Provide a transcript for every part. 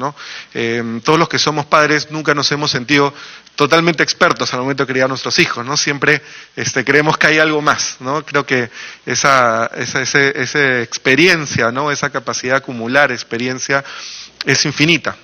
¿no? Todos los que somos padres nunca nos hemos sentido totalmente expertos al momento de criar a nuestros hijos, ¿no? Siempre creemos que hay algo más, ¿no? Creo que esa experiencia, ¿no? Esa capacidad de acumular experiencia es infinita.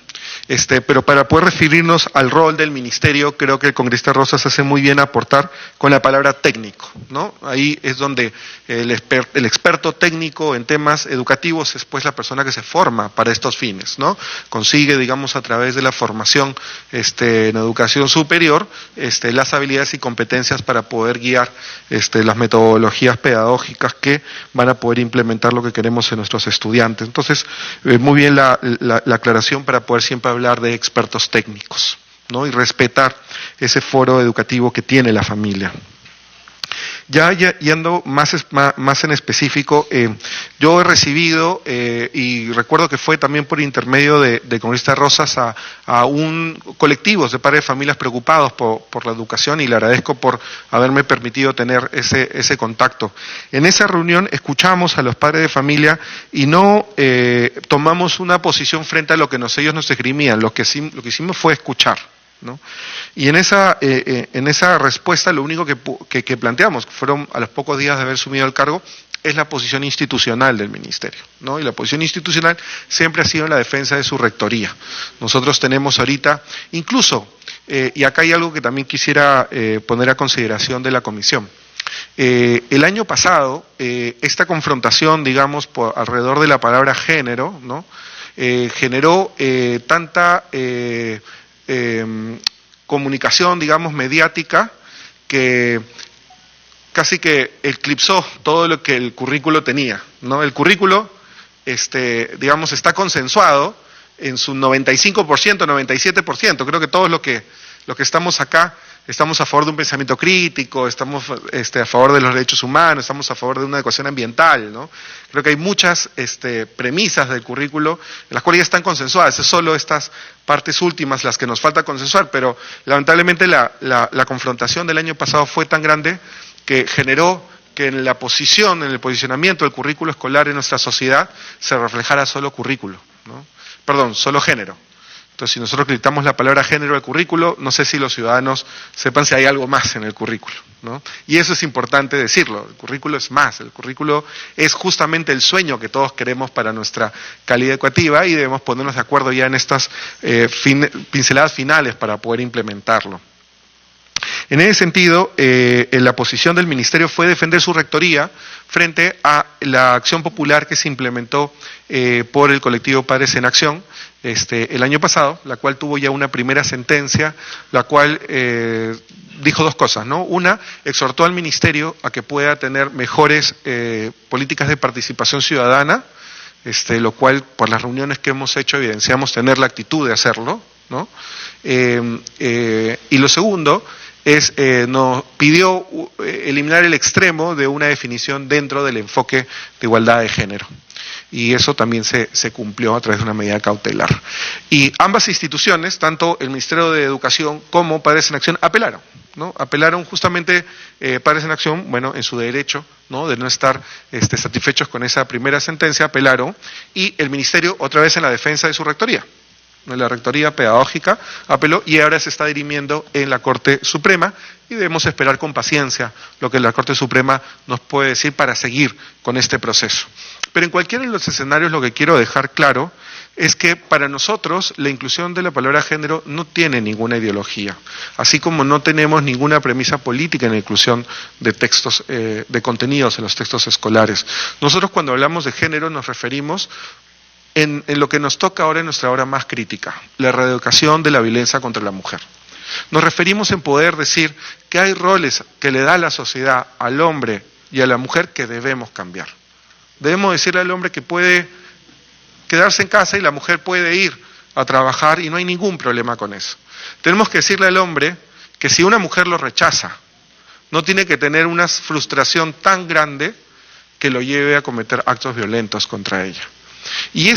Pero para poder referirnos al rol del ministerio, creo que el congresista Rosas hace muy bien aportar con la palabra técnico, ¿no? Ahí es donde el experto técnico en temas educativos es pues la persona que se forma para estos fines, ¿no? Consigue, digamos, a través de la formación en educación superior, las habilidades y competencias para poder guiar las metodologías pedagógicas que van a poder implementar lo que queremos en nuestros estudiantes. Entonces, muy bien la aclaración para poder siempre hablar de expertos técnicos, ¿no? Y respetar ese foro educativo que tiene la familia. Ya yendo más en específico, yo he recibido, y recuerdo que fue también por intermedio de congresista Rosas, a un colectivo de padres de familias preocupados por la educación, y le agradezco por haberme permitido tener ese contacto. En esa reunión escuchamos a los padres de familia y no tomamos una posición frente a lo que ellos nos esgrimían, lo que hicimos fue escuchar, ¿no? Y en esa respuesta lo único que planteamos, que fueron a los pocos días de haber asumido el cargo, es la posición institucional del ministerio, ¿no? Y la posición institucional siempre ha sido la defensa de su rectoría. Nosotros tenemos ahorita, incluso, y acá hay algo que también quisiera poner a consideración de la comisión. El año pasado, esta confrontación, digamos, alrededor de la palabra género, ¿no? Generó tanta comunicación, digamos, mediática, que casi que eclipsó todo lo que el currículo tenía, ¿no? El currículo, digamos, está consensuado en su 95%, 97%. Creo que todos los que estamos acá estamos a favor de un pensamiento crítico, estamos a favor de los derechos humanos, estamos a favor de una adecuación ambiental, ¿no? Creo que hay muchas premisas del currículo en las cuales ya están consensuadas. Es solo estas partes últimas las que nos falta consensuar, pero lamentablemente la confrontación del año pasado fue tan grande que generó que en la posición, en el posicionamiento del currículo escolar en nuestra sociedad se reflejara solo currículo, ¿no? Perdón, solo género. Entonces, si nosotros gritamos la palabra género al currículo, no sé si los ciudadanos sepan si hay algo más en el currículo, ¿no? Y eso es importante decirlo, el currículo es más, el currículo es justamente el sueño que todos queremos para nuestra calidad educativa y debemos ponernos de acuerdo ya en estas pinceladas finales para poder implementarlo. En ese sentido, la posición del ministerio fue defender su rectoría frente a la acción popular que se implementó por el colectivo Padres en Acción el año pasado, la cual tuvo ya una primera sentencia, la cual dijo dos cosas, ¿no? Una, exhortó al ministerio a que pueda tener mejores políticas de participación ciudadana, lo cual por las reuniones que hemos hecho evidenciamos tener la actitud de hacerlo, ¿no? Y lo segundo nos pidió eliminar el extremo de una definición dentro del enfoque de igualdad de género. Y eso también se cumplió a través de una medida cautelar. Y ambas instituciones, tanto el Ministerio de Educación como Padres en Acción, apelaron, ¿no? Apelaron justamente Padres en Acción, bueno, en su derecho, ¿no? De no estar satisfechos con esa primera sentencia, apelaron, y el Ministerio, otra vez en la defensa de su rectoría. La rectoría pedagógica apeló y ahora se está dirimiendo en la Corte Suprema y debemos esperar con paciencia lo que la Corte Suprema nos puede decir para seguir con este proceso. Pero en cualquiera de los escenarios lo que quiero dejar claro es que para nosotros la inclusión de la palabra género no tiene ninguna ideología, así como no tenemos ninguna premisa política en la inclusión de textos, de contenidos en los textos escolares. Nosotros cuando hablamos de género nos referimos en lo que nos toca ahora en nuestra hora más crítica, la erradicación de la violencia contra la mujer. Nos referimos en poder decir que hay roles que le da la sociedad al hombre y a la mujer que debemos cambiar. Debemos decirle al hombre que puede quedarse en casa y la mujer puede ir a trabajar y no hay ningún problema con eso. Tenemos que decirle al hombre que si una mujer lo rechaza, no tiene que tener una frustración tan grande que lo lleve a cometer actos violentos contra ella. Y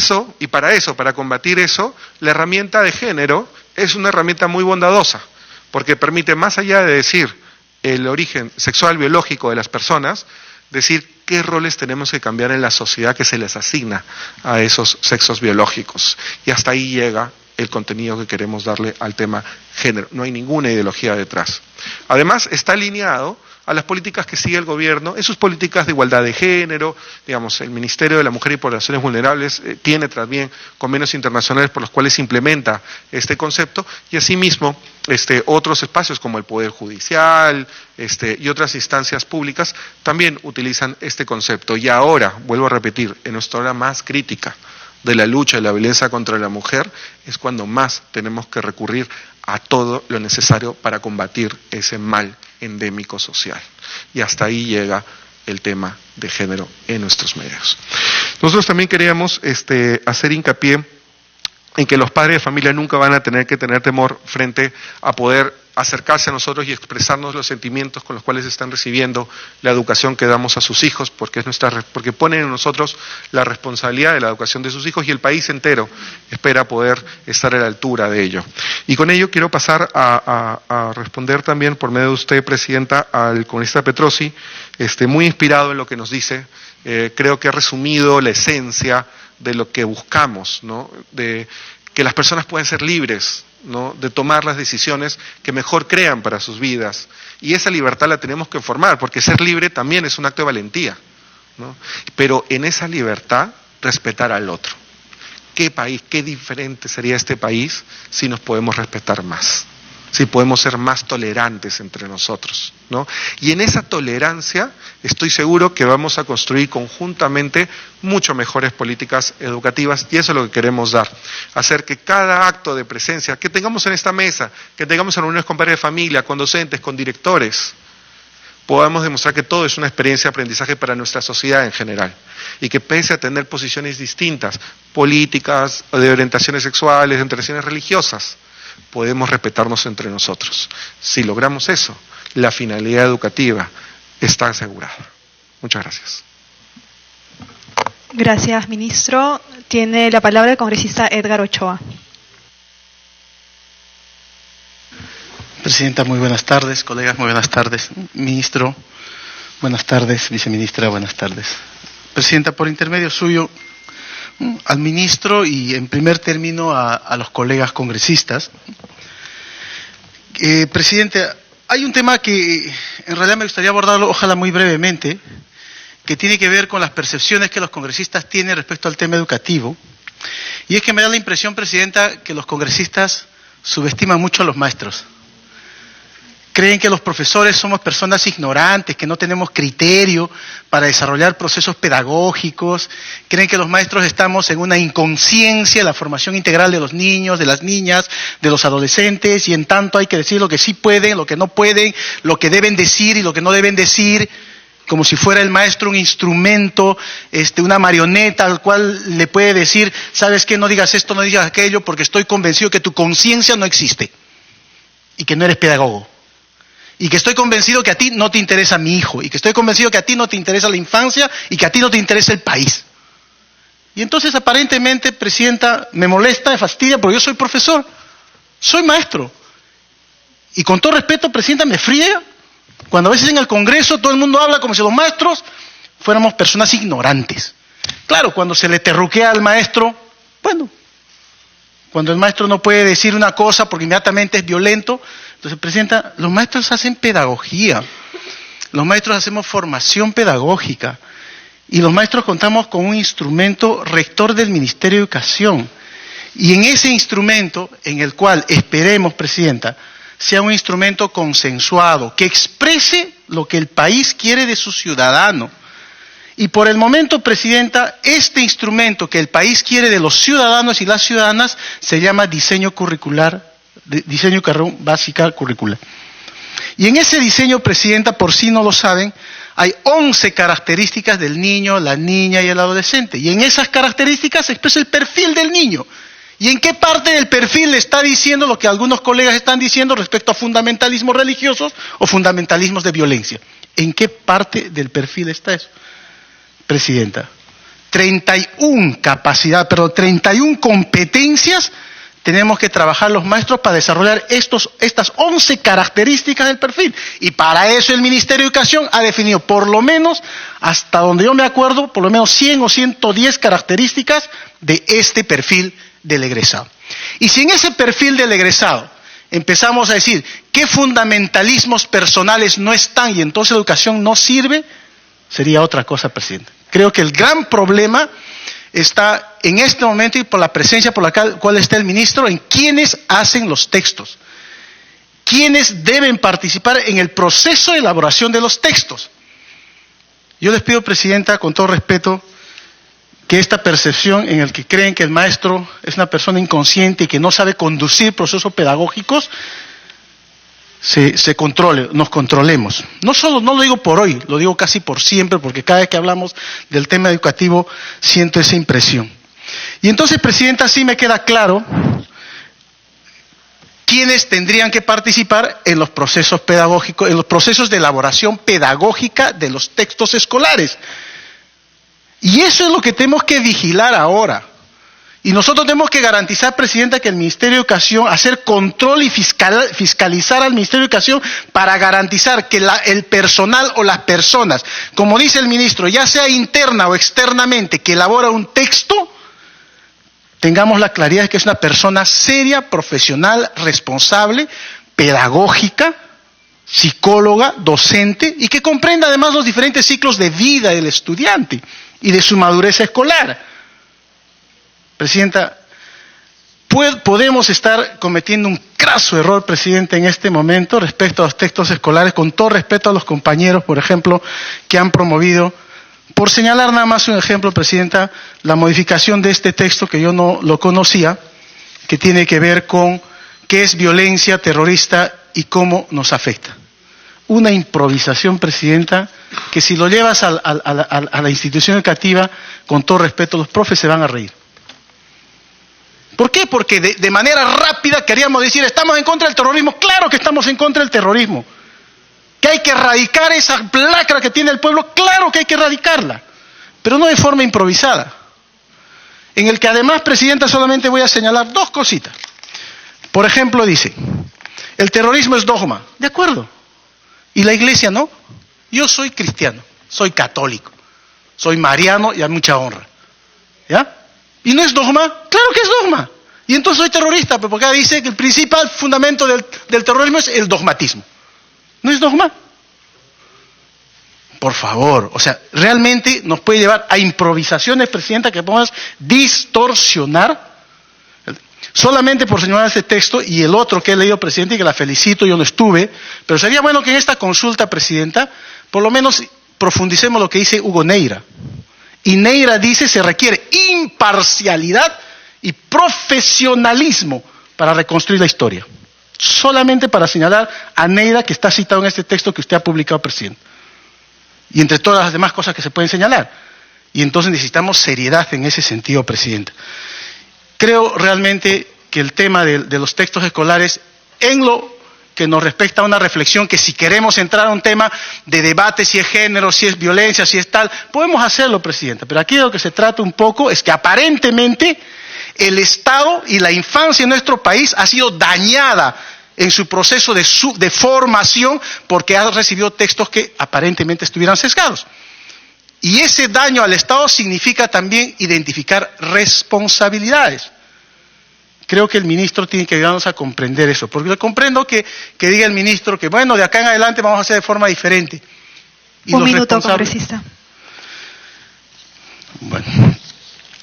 para combatir eso, la herramienta de género es una herramienta muy bondadosa, porque permite, más allá de decir el origen sexual biológico de las personas, decir qué roles tenemos que cambiar en la sociedad que se les asigna a esos sexos biológicos. Y hasta ahí llega el contenido que queremos darle al tema género. No hay ninguna ideología detrás. Además, está alineado a las políticas que sigue el gobierno, en sus políticas de igualdad de género. Digamos, el Ministerio de la Mujer y Poblaciones Vulnerables tiene también convenios internacionales por los cuales se implementa este concepto, y asimismo otros espacios como el Poder Judicial y otras instancias públicas también utilizan este concepto. Y ahora, vuelvo a repetir, en nuestra hora más crítica de la lucha de la violencia contra la mujer, es cuando más tenemos que recurrir a todo lo necesario para combatir ese mal endémico social. Y hasta ahí llega el tema de género en nuestros medios. Nosotros también queríamos hacer hincapié en que los padres de familia nunca van a tener que tener temor frente a poder acercarse a nosotros y expresarnos los sentimientos con los cuales están recibiendo la educación que damos a sus hijos, porque ponen en nosotros la responsabilidad de la educación de sus hijos, y el país entero espera poder estar a la altura de ello. Y con ello quiero pasar a responder también, por medio de usted, Presidenta, al congresista Petrosi, muy inspirado en lo que nos dice. Creo que ha resumido la esencia de lo que buscamos, ¿no? De que las personas puedan ser libres, ¿no? De tomar las decisiones que mejor crean para sus vidas. Y esa libertad la tenemos que formar, porque ser libre también es un acto de valentía, ¿no? Pero en esa libertad, respetar al otro. ¿Qué país, qué diferente sería este país si nos podemos respetar más? Si podemos ser más tolerantes entre nosotros, ¿no? Y en esa tolerancia estoy seguro que vamos a construir conjuntamente mucho mejores políticas educativas, y eso es lo que queremos dar. Hacer que cada acto de presencia que tengamos en esta mesa, que tengamos en reuniones con padres de familia, con docentes, con directores, podamos demostrar que todo es una experiencia de aprendizaje para nuestra sociedad en general, y que pese a tener posiciones distintas, políticas, de orientaciones sexuales, de orientaciones religiosas, podemos respetarnos entre nosotros. Si logramos eso, la finalidad educativa está asegurada. Muchas gracias. Gracias, ministro. Tiene la palabra el congresista Edgar Ochoa. Presidenta, muy buenas tardes. Colegas, muy buenas tardes. Ministro, buenas tardes. Viceministra, buenas tardes. Presidenta, por intermedio suyo, al ministro y en primer término a los colegas congresistas. Presidente, hay un tema que en realidad me gustaría abordarlo, ojalá muy brevemente, que tiene que ver con las percepciones que los congresistas tienen respecto al tema educativo. Y es que me da la impresión, Presidenta, que los congresistas subestiman mucho a los maestros. Creen que los profesores somos personas ignorantes, que no tenemos criterio para desarrollar procesos pedagógicos. Creen que los maestros estamos en una inconsciencia de la formación integral de los niños, de las niñas, de los adolescentes, y en tanto hay que decir lo que sí pueden, lo que no pueden, lo que deben decir y lo que no deben decir, como si fuera el maestro un instrumento, una marioneta al cual le puede decir, ¿sabes qué? No digas esto, no digas aquello, porque estoy convencido que tu conciencia no existe y que no eres pedagogo. Y que estoy convencido que a ti no te interesa mi hijo, y que estoy convencido que a ti no te interesa la infancia, y que a ti no te interesa el país. Y entonces aparentemente, Presidenta, me molesta, me fastidia, porque yo soy profesor, soy maestro. Y con todo respeto, Presidenta, me friega cuando a veces en el Congreso todo el mundo habla como si los maestros fuéramos personas ignorantes. Claro, cuando se le terruquea al maestro, bueno, cuando el maestro no puede decir una cosa porque inmediatamente es violento. Entonces, Presidenta, los maestros hacen pedagogía, los maestros hacemos formación pedagógica, y los maestros contamos con un instrumento rector del Ministerio de Educación. Y en ese instrumento, en el cual esperemos, Presidenta, sea un instrumento consensuado, que exprese lo que el país quiere de su ciudadano. Y por el momento, Presidenta, este instrumento que el país quiere de los ciudadanos y las ciudadanas se llama diseño curricular, diseño de carrera básica curricular. Y en ese diseño, Presidenta, por si no lo saben, hay 11 características del niño, la niña y el adolescente. Y en esas características se expresa el perfil del niño. ¿Y en qué parte del perfil le está diciendo lo que algunos colegas están diciendo respecto a fundamentalismos religiosos o fundamentalismos de violencia? ¿En qué parte del perfil está eso? Presidenta, 31 competencias tenemos que trabajar los maestros para desarrollar estas 11 características del perfil. Y para eso el Ministerio de Educación ha definido, por lo menos, hasta donde yo me acuerdo, por lo menos 100 o 110 características de este perfil del egresado. Y si en ese perfil del egresado empezamos a decir qué fundamentalismos personales no están y entonces la educación no sirve, sería otra cosa, presidente. Creo que el gran problema está en este momento y por la presencia por la cual está el ministro en quiénes hacen los textos, quiénes deben participar en el proceso de elaboración de los textos. Yo les pido, presidenta, con todo respeto, que esta percepción en el que creen que el maestro es una persona inconsciente y que no sabe conducir procesos pedagógicos, se controle, nos controlemos. No lo digo por hoy, lo digo casi por siempre, porque cada vez que hablamos del tema educativo siento esa impresión. Y entonces, presidenta, sí me queda claro quiénes tendrían que participar en los procesos pedagógicos, en los procesos de elaboración pedagógica de los textos escolares. Y eso es lo que tenemos que vigilar ahora. Y nosotros tenemos que garantizar, presidenta, que el Ministerio de Educación, hacer control y fiscalizar al Ministerio de Educación para garantizar que el personal o las personas, como dice el ministro, ya sea interna o externamente, que elabora un texto, tengamos la claridad de que es una persona seria, profesional, responsable, pedagógica, psicóloga, docente, y que comprenda además los diferentes ciclos de vida del estudiante y de su madurez escolar. Presidenta, podemos estar cometiendo un craso error, presidenta, en este momento respecto a los textos escolares, con todo respeto a los compañeros, por ejemplo, que han promovido, por señalar nada más un ejemplo, presidenta, la modificación de este texto que yo no lo conocía, que tiene que ver con qué es violencia terrorista y cómo nos afecta. Una improvisación, presidenta, que si lo llevas a la institución educativa, con todo respeto, los profes se van a reír. ¿Por qué? Porque de manera rápida queríamos decir, estamos en contra del terrorismo. Claro que estamos en contra del terrorismo. Que hay que erradicar esa lacra que tiene el pueblo. Claro que hay que erradicarla. Pero no de forma improvisada. En el que además, presidenta, solamente voy a señalar dos cositas. Por ejemplo, dice, el terrorismo es dogma. De acuerdo. ¿Y la iglesia no? Yo soy cristiano, soy católico, soy mariano y a mucha honra. ¿Ya? ¿Y no es dogma? Claro que es dogma. Y entonces soy terrorista, pero porque dice que el principal fundamento del terrorismo es el dogmatismo. ¿No es dogma? Por favor, o sea, realmente nos puede llevar a improvisaciones, presidenta, que podemos distorsionar. Solamente por señalar este texto y el otro que he leído, presidente, y que la felicito, yo no estuve, pero sería bueno que en esta consulta, presidenta, por lo menos profundicemos lo que dice Hugo Neira. Y Neira dice se requiere imparcialidad y profesionalismo para reconstruir la historia. Solamente para señalar a Neira que está citado en este texto que usted ha publicado, presidente. Y entre todas las demás cosas que se pueden señalar. Y entonces necesitamos seriedad en ese sentido, presidente. Creo realmente que el tema de los textos escolares, en lo que nos respecta a una reflexión, que si queremos entrar a un tema de debate, si es género, si es violencia, si es tal, podemos hacerlo, presidenta. Pero aquí de lo que se trata un poco es que aparentemente el Estado y la infancia en nuestro país ha sido dañada en su proceso de formación porque ha recibido textos que aparentemente estuvieran sesgados. Y ese daño al Estado significa también identificar responsabilidades. Creo que el ministro tiene que ayudarnos a comprender eso, porque yo comprendo que diga el ministro que bueno, de acá en adelante vamos a hacer de forma diferente. Y un minuto, congresista. Bueno,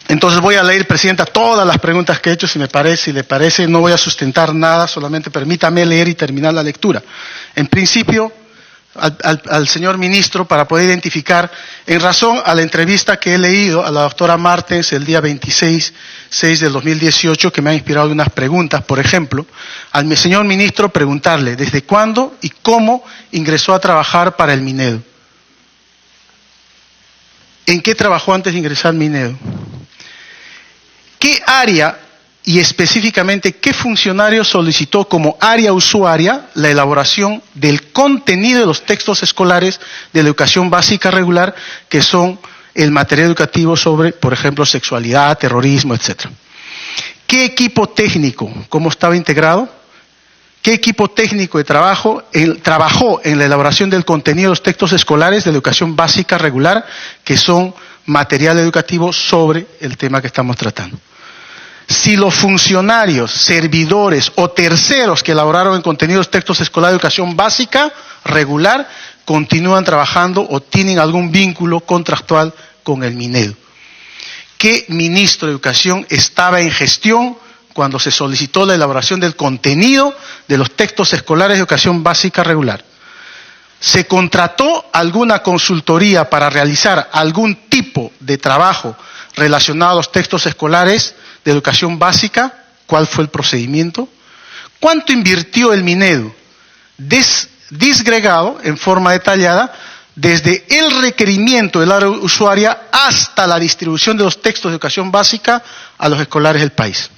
entonces voy a leer, presidenta, todas las preguntas que he hecho, si le parece, no voy a sustentar nada, solamente permítame leer y terminar la lectura. En principio, al señor ministro para poder identificar, en razón a la entrevista que he leído a la doctora Martens el día 26/6 del 2018, que me ha inspirado unas preguntas, por ejemplo, al señor ministro preguntarle desde cuándo y cómo ingresó a trabajar para el Minedo. ¿En qué trabajó antes de ingresar al Minedo? ¿Qué área y específicamente qué funcionario solicitó como área usuaria la elaboración del contenido de los textos escolares de la educación básica regular, que son el material educativo sobre, por ejemplo, sexualidad, terrorismo, etc.? ¿Qué equipo técnico, cómo estaba integrado? ¿Qué equipo técnico de trabajo trabajó en la elaboración del contenido de los textos escolares de la educación básica regular, que son material educativo sobre el tema que estamos tratando? Si los funcionarios, servidores o terceros que elaboraron el contenido de los textos escolares de educación básica regular continúan trabajando o tienen algún vínculo contractual con el Minedu. ¿Qué ministro de Educación estaba en gestión cuando se solicitó la elaboración del contenido de los textos escolares de educación básica regular? ¿Se contrató alguna consultoría para realizar algún tipo de trabajo relacionado a los textos escolares de educación básica? ¿Cuál fue el procedimiento? ¿Cuánto invirtió el Minedu? Disgregado en forma detallada, desde el requerimiento del área usuaria hasta la distribución de los textos de educación básica a los escolares del país.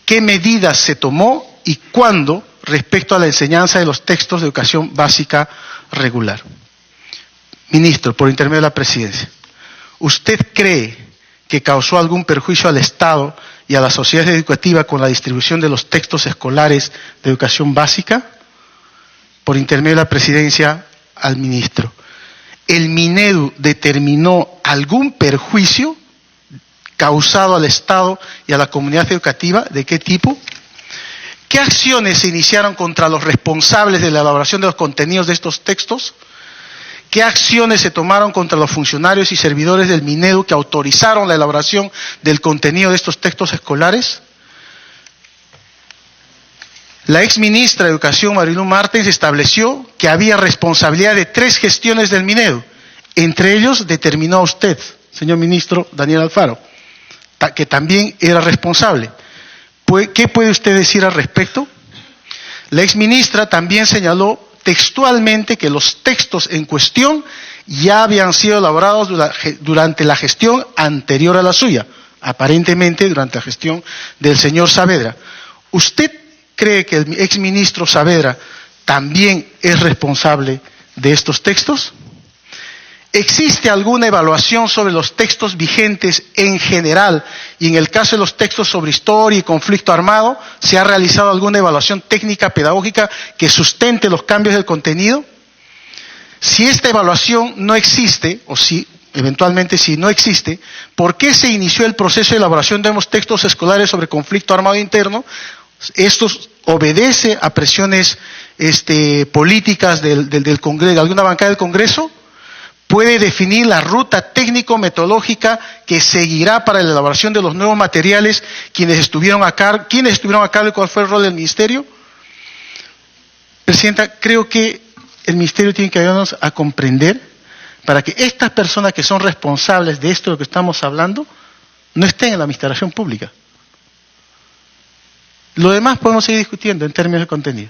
¿Qué medidas se tomó y cuándo respecto a la enseñanza de los textos de educación básica regular? Ministro, por intermedio de la Presidencia, ¿usted cree que causó algún perjuicio al Estado y a la sociedad educativa con la distribución de los textos escolares de educación básica? Por intermedio de la Presidencia, al Ministro. ¿El Minedu determinó algún perjuicio causado al Estado y a la comunidad educativa? ¿De qué tipo? ¿Qué acciones se iniciaron contra los responsables de la elaboración de los contenidos de estos textos? ¿Qué acciones se tomaron contra los funcionarios y servidores del Minedu que autorizaron la elaboración del contenido de estos textos escolares? La exministra de Educación, Marilu Martens, estableció que había responsabilidad de 3 gestiones del Minedu. Entre ellos determinó a usted, señor ministro Daniel Alfaro, que también era responsable. ¿Qué puede usted decir al respecto? La exministra también señaló textualmente que los textos en cuestión ya habían sido elaborados durante la gestión anterior a la suya, aparentemente durante la gestión del señor Saavedra. ¿Usted cree que el exministro Saavedra también es responsable de estos textos? ¿Existe alguna evaluación sobre los textos vigentes en general y en el caso de los textos sobre historia y conflicto armado, se ha realizado alguna evaluación técnica pedagógica que sustente los cambios del contenido? Si esta evaluación no existe, o si eventualmente si no existe, ¿por qué se inició el proceso de elaboración de los textos escolares sobre conflicto armado interno? Esto obedece a presiones políticas del Congreso, de alguna bancada del Congreso. Puede definir la ruta técnico-metodológica que seguirá para la elaboración de los nuevos materiales, quiénes estuvieron a cargo y cuál fue el rol del Ministerio. Presidenta, creo que el Ministerio tiene que ayudarnos a comprender para que estas personas que son responsables de esto de lo que estamos hablando no estén en la administración pública. Lo demás podemos seguir discutiendo en términos de contenido.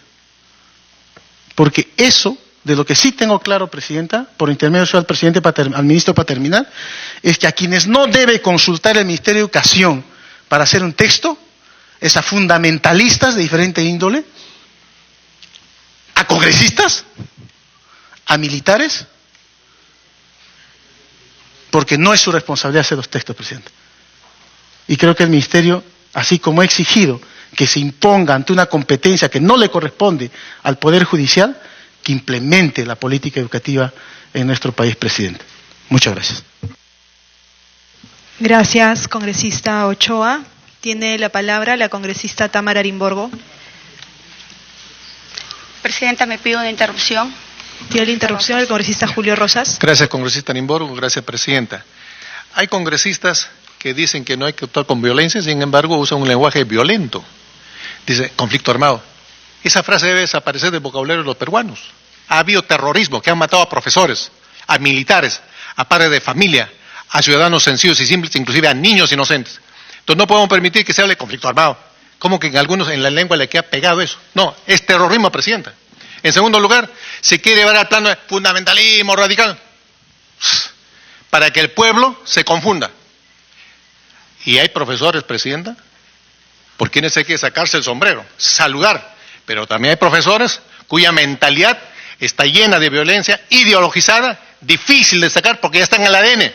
Porque eso, de lo que sí tengo claro, Presidenta, por intermedio al presidente, al ministro para terminar, es que a quienes no debe consultar el Ministerio de Educación para hacer un texto, es a fundamentalistas de diferente índole, a congresistas, a militares, porque no es su responsabilidad hacer los textos, Presidente. Y creo que el Ministerio, así como ha exigido que se imponga ante una competencia que no le corresponde al Poder Judicial, que implemente la política educativa en nuestro país, Presidente. Muchas gracias. Gracias, congresista Ochoa. Tiene la palabra la congresista Tamara Arimborgo. Presidenta, me pido una interrupción. Tiene la interrupción el congresista Julio Rosas. Gracias, congresista Arimborgo. Gracias, Presidenta. Hay congresistas que dicen que no hay que actuar con violencia, sin embargo usan un lenguaje violento. Dice, conflicto armado. Esa frase debe desaparecer del vocabulario de los peruanos. Ha habido terrorismo, que han matado a profesores, a militares, a padres de familia, a ciudadanos sencillos y simples, inclusive a niños inocentes. Entonces no podemos permitir que se hable de conflicto armado. ¿Cómo que en algunos en la lengua le queda pegado eso? No, es terrorismo, Presidenta. En segundo lugar, se quiere llevar al plano de fundamentalismo radical para que el pueblo se confunda. Y hay profesores, Presidenta, por quienes hay que sacarse el sombrero, saludar. Pero también hay profesores cuya mentalidad está llena de violencia ideologizada, difícil de sacar porque ya están en el ADN.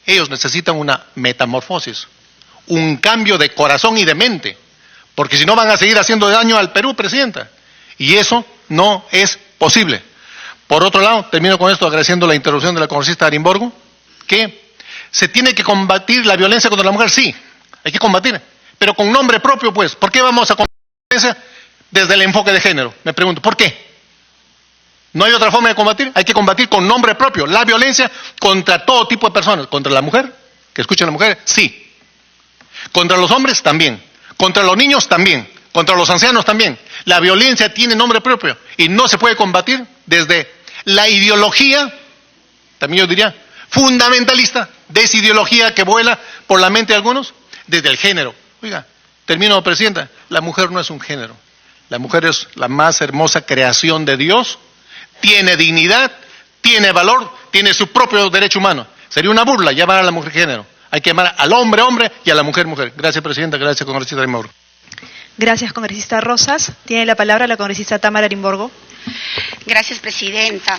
Ellos necesitan una metamorfosis, un cambio de corazón y de mente, porque si no van a seguir haciendo daño al Perú, Presidenta, y eso no es posible. Por otro lado, termino con esto agradeciendo la interrupción de la congresista Arimborgo, que se tiene que combatir la violencia contra la mujer, sí, hay que combatir, pero con nombre propio, pues. ¿Por qué vamos a combatir la violencia desde el enfoque de género? Me pregunto, ¿por qué? ¿No hay otra forma de combatir? Hay que combatir con nombre propio la violencia contra todo tipo de personas. Contra la mujer, que escuchen a la mujer, sí. Contra los hombres, también. Contra los niños, también. Contra los ancianos, también. La violencia tiene nombre propio y no se puede combatir desde la ideología, también yo diría, fundamentalista, de esa ideología que vuela por la mente de algunos, desde el género. Oiga, termino, Presidenta, la mujer no es un género. La mujer es la más hermosa creación de Dios, tiene dignidad, tiene valor, tiene su propio derecho humano. Sería una burla llamar a la mujer género. Hay que llamar al hombre hombre y a la mujer mujer. Gracias, Presidenta. Gracias, congresista Arimborgo. Gracias, congresista Rosas. Tiene la palabra la congresista Tamara Arimborgo. Gracias, Presidenta.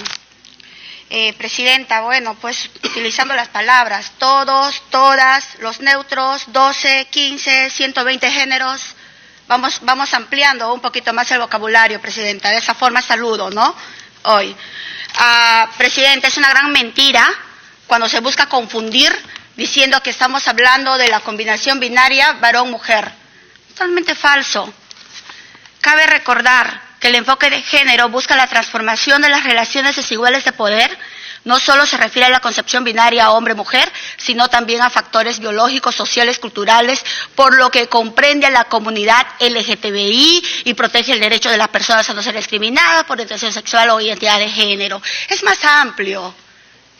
Presidenta, bueno, pues utilizando las palabras todos, todas, los neutros, 12, 15, 120 géneros, vamos ampliando un poquito más el vocabulario, Presidenta. De esa forma saludo, ¿no? Hoy. Presidenta, es una gran mentira cuando se busca confundir diciendo que estamos hablando de la combinación binaria varón-mujer. Totalmente falso. Cabe recordar que el enfoque de género busca la transformación de las relaciones desiguales de poder. No solo se refiere a la concepción binaria hombre-mujer, sino también a factores biológicos, sociales, culturales, por lo que comprende a la comunidad LGTBI y protege el derecho de las personas a no ser discriminadas por orientación sexual o identidad de género. Es más amplio,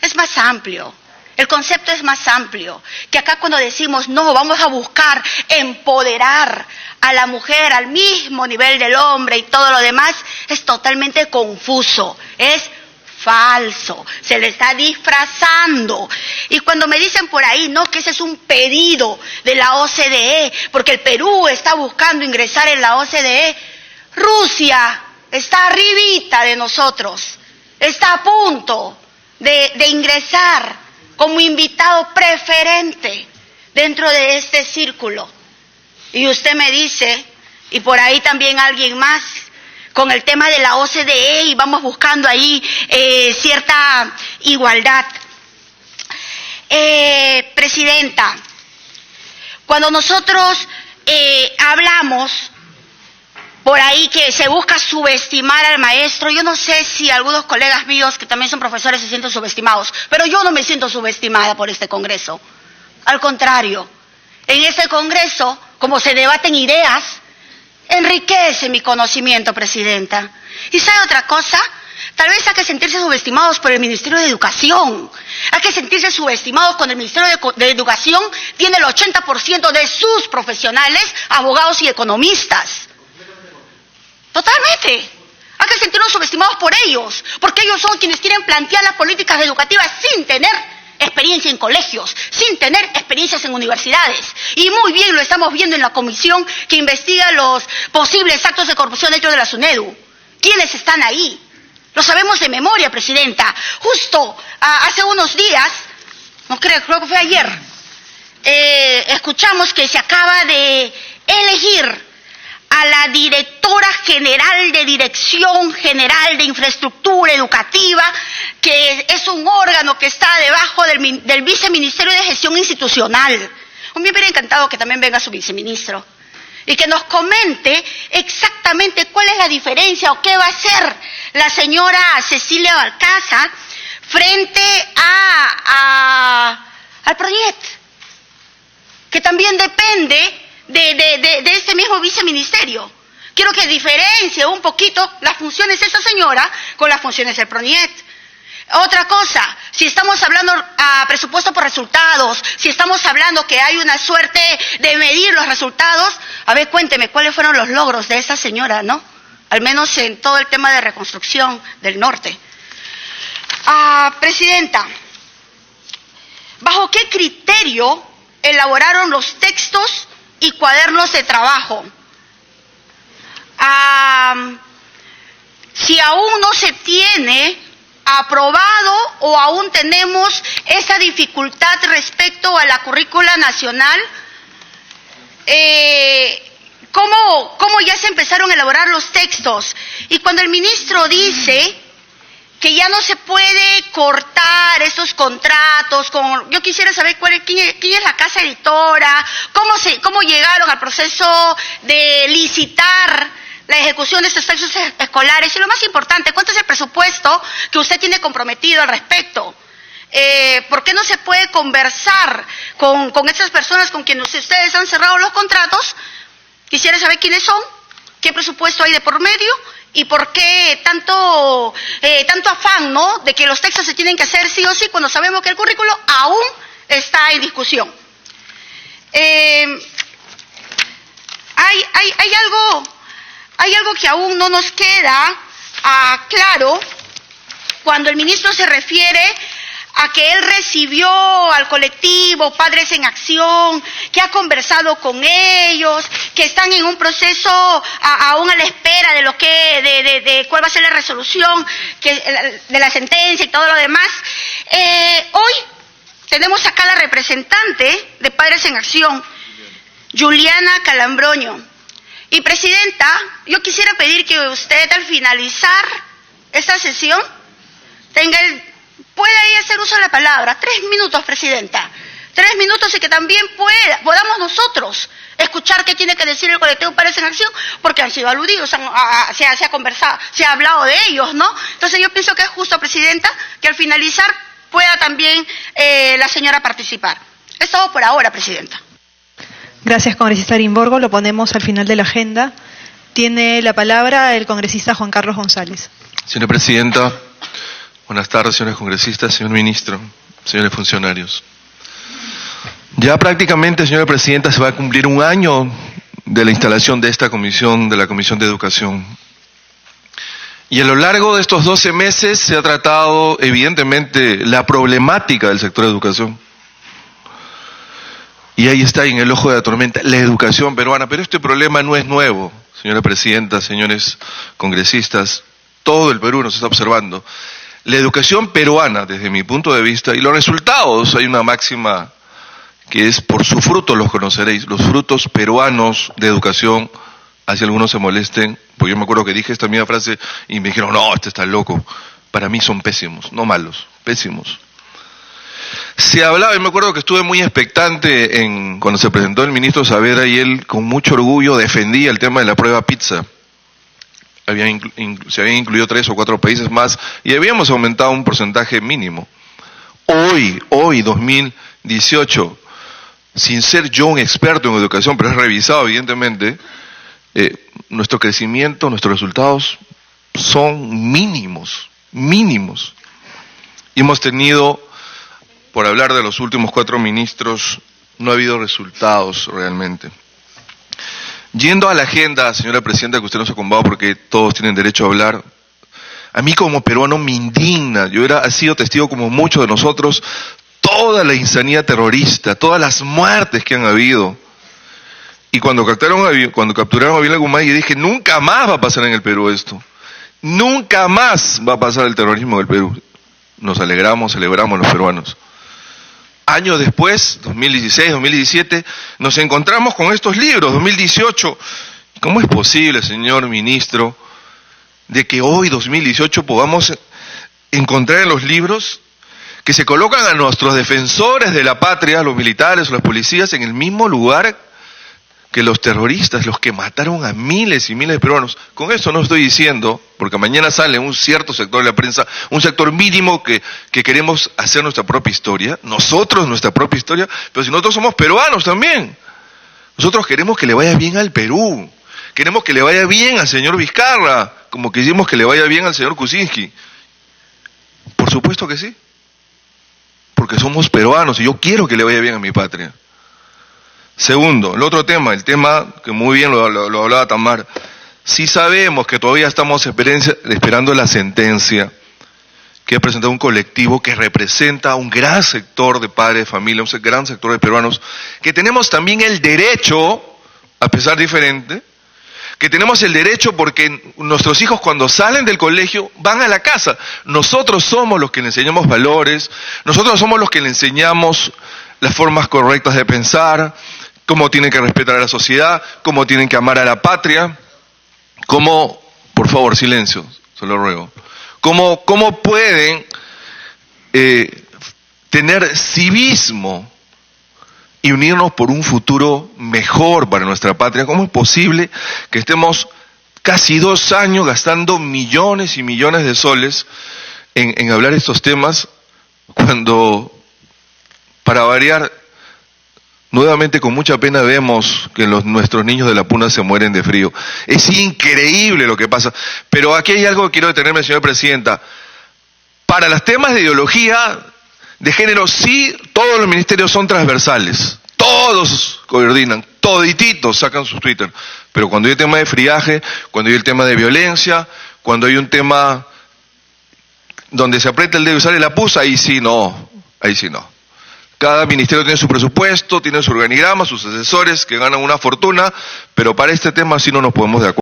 es más amplio. El concepto es más amplio, que acá cuando decimos, no, vamos a buscar empoderar a la mujer al mismo nivel del hombre y todo lo demás, es totalmente confuso, es falso, se le está disfrazando. Y cuando me dicen por ahí, no, que ese es un pedido de la OCDE, porque el Perú está buscando ingresar en la OCDE, Rusia está arribita de nosotros, está a punto de ingresar como invitado preferente dentro de este círculo. Y usted me dice, y por ahí también alguien más, con el tema de la OCDE, y vamos buscando ahí cierta igualdad. Presidenta, cuando nosotros hablamos por ahí que se busca subestimar al maestro, yo no sé si algunos colegas míos que también son profesores se sienten subestimados, pero yo no me siento subestimada por este Congreso. Al contrario, en este Congreso, como se debaten ideas, enriquece mi conocimiento, Presidenta. ¿Y sabe otra cosa? Tal vez hay que sentirse subestimados por el Ministerio de Educación. Hay que sentirse subestimados cuando el Ministerio de Educación tiene el 80% de sus profesionales, abogados y economistas. Totalmente. Hay que sentirnos subestimados por ellos, porque ellos son quienes quieren plantear las políticas educativas sin tener experiencia en colegios, sin tener experiencias en universidades. Y muy bien lo estamos viendo en la comisión que investiga los posibles actos de corrupción dentro de la SUNEDU. ¿Quiénes están ahí? Lo sabemos de memoria, Presidenta. Justo hace unos días, no creo que fue ayer, escuchamos que se acaba de elegir a la directora general de Dirección General de Infraestructura Educativa, que es un órgano que está debajo del Viceministerio de Gestión Institucional. A mí me hubiera encantado que también venga su viceministro y que nos comente exactamente cuál es la diferencia o qué va a hacer la señora Cecilia Balcázar frente al proyecto, que también depende de este mismo viceministerio. Quiero que diferencie un poquito las funciones de esta señora con las funciones del PRONIET. Otra cosa, si estamos hablando presupuesto por resultados, si estamos hablando que hay una suerte de medir los resultados, a ver, cuénteme, ¿cuáles fueron los logros de esa señora, no? Al menos en todo el tema de reconstrucción del norte. Presidenta, ¿bajo qué criterio elaboraron los textos y cuadernos de trabajo? Si aún no se tiene aprobado o aún tenemos esa dificultad respecto a la currícula nacional, cómo ya se empezaron a elaborar los textos. Y cuando el ministro dice que ya no se puede cortar esos contratos, yo quisiera saber quién es la casa editora, cómo llegaron al proceso de licitar la ejecución de estos textos escolares, y lo más importante, ¿cuánto es el presupuesto que usted tiene comprometido al respecto? ¿Por qué no se puede conversar con esas personas con quienes ustedes han cerrado los contratos? Quisiera saber quiénes son, qué presupuesto hay de por medio y por qué tanto afán, ¿no?, de que los textos se tienen que hacer sí o sí cuando sabemos que el currículo aún está en discusión. Hay algo que aún no nos queda claro cuando el ministro se refiere a que él recibió al colectivo Padres en Acción, que ha conversado con ellos, que están en un proceso aún a la espera de de cuál va a ser la resolución, de la sentencia y todo lo demás. Hoy tenemos acá la representante de Padres en Acción, Juliana Calambroño. Y presidenta, yo quisiera pedir que usted al finalizar esta sesión pueda ella hacer uso de la palabra. 3 minutos, presidenta. 3 minutos, y que también podamos nosotros escuchar qué tiene que decir el colectivo Padres en Acción, porque han sido aludidos, se ha conversado, se ha hablado de ellos, ¿no? Entonces yo pienso que es justo, presidenta, que al finalizar pueda también la señora participar. Es todo por ahora, presidenta. Gracias, congresista Arimborgo. Lo ponemos al final de la agenda. Tiene la palabra el congresista Juan Carlos González. Señora presidenta, buenas tardes, señores congresistas, señor ministro, señores funcionarios. Ya prácticamente, señora presidenta, se va a cumplir 1 año de la instalación de esta comisión, de la Comisión de Educación. Y a lo largo de estos 12 meses se ha tratado, evidentemente, la problemática del sector de educación. Y ahí está, en el ojo de la tormenta, la educación peruana. Pero este problema no es nuevo, señora presidenta, señores congresistas. Todo el Perú nos está observando. La educación peruana, desde mi punto de vista, y los resultados, hay una máxima que es: por su fruto los conoceréis. Los frutos peruanos de educación, así algunos se molesten, porque yo me acuerdo que dije esta misma frase y me dijeron, no, este está loco. Para mí son pésimos, no malos, pésimos. Se hablaba, y me acuerdo que estuve muy expectante cuando se presentó el ministro Saavedra, y él con mucho orgullo defendía el tema de la prueba PISA. Se habían incluido 3 o 4 países más y habíamos aumentado un porcentaje mínimo. Hoy 2018, sin ser yo un experto en educación, pero es revisado evidentemente, nuestro crecimiento, nuestros resultados son mínimos. Y hemos tenido, por hablar de los últimos 4 ministros, no ha habido resultados realmente. Yendo a la agenda, señora presidenta, que usted nos ha convocado porque todos tienen derecho a hablar, a mí como peruano me indigna, he sido testigo como muchos de nosotros, toda la insanidad terrorista, todas las muertes que han habido. Y cuando capturaron a Vilma Guzmán, yo dije, nunca más va a pasar en el Perú esto. Nunca más va a pasar el terrorismo en el Perú. Nos alegramos, celebramos los peruanos. Años después, 2016, 2017, nos encontramos con estos libros, 2018. ¿Cómo es posible, señor ministro, de que hoy, 2018, podamos encontrar en los libros que se colocan a nuestros defensores de la patria, los militares o las policías, en el mismo lugar que los terroristas, los que mataron a miles y miles de peruanos? Con eso no estoy diciendo, porque mañana sale un cierto sector de la prensa, un sector mínimo que queremos hacer nuestra propia historia, nosotros nuestra propia historia, pero si nosotros somos peruanos también, nosotros queremos que le vaya bien al Perú, queremos que le vaya bien al señor Vizcarra, como quisimos que le vaya bien al señor Kuczynski. Por supuesto que sí, porque somos peruanos y yo quiero que le vaya bien a mi patria. Segundo, el otro tema, el tema que muy bien lo hablaba Tamar, sí sabemos que todavía estamos esperando la sentencia que ha presentado un colectivo que representa a un gran sector de padres de familia, un gran sector de peruanos, que tenemos también el derecho, a pesar diferente, que tenemos el derecho porque nuestros hijos cuando salen del colegio van a la casa. Nosotros somos los que le enseñamos valores, nosotros somos los que le enseñamos las formas correctas de pensar, cómo tienen que respetar a la sociedad, cómo tienen que amar a la patria, cómo, por favor, silencio, se lo ruego, cómo pueden tener civismo y unirnos por un futuro mejor para nuestra patria. ¿Cómo es posible que estemos casi 2 años gastando millones y millones de soles en hablar estos temas cuando, para variar, nuevamente con mucha pena vemos que nuestros niños de la Puna se mueren de frío? Es increíble lo que pasa. Pero aquí hay algo que quiero detenerme, señora presidenta. Para los temas de ideología de género, sí, todos los ministerios son transversales. Todos coordinan, todititos sacan sus Twitter. Pero cuando hay el tema de friaje, cuando hay el tema de violencia, cuando hay un tema donde se aprieta el dedo y sale la pus, ahí sí no. Cada ministerio tiene su presupuesto, tiene su organigrama, sus asesores que ganan una fortuna, pero para este tema sí no nos podemos de acuerdo.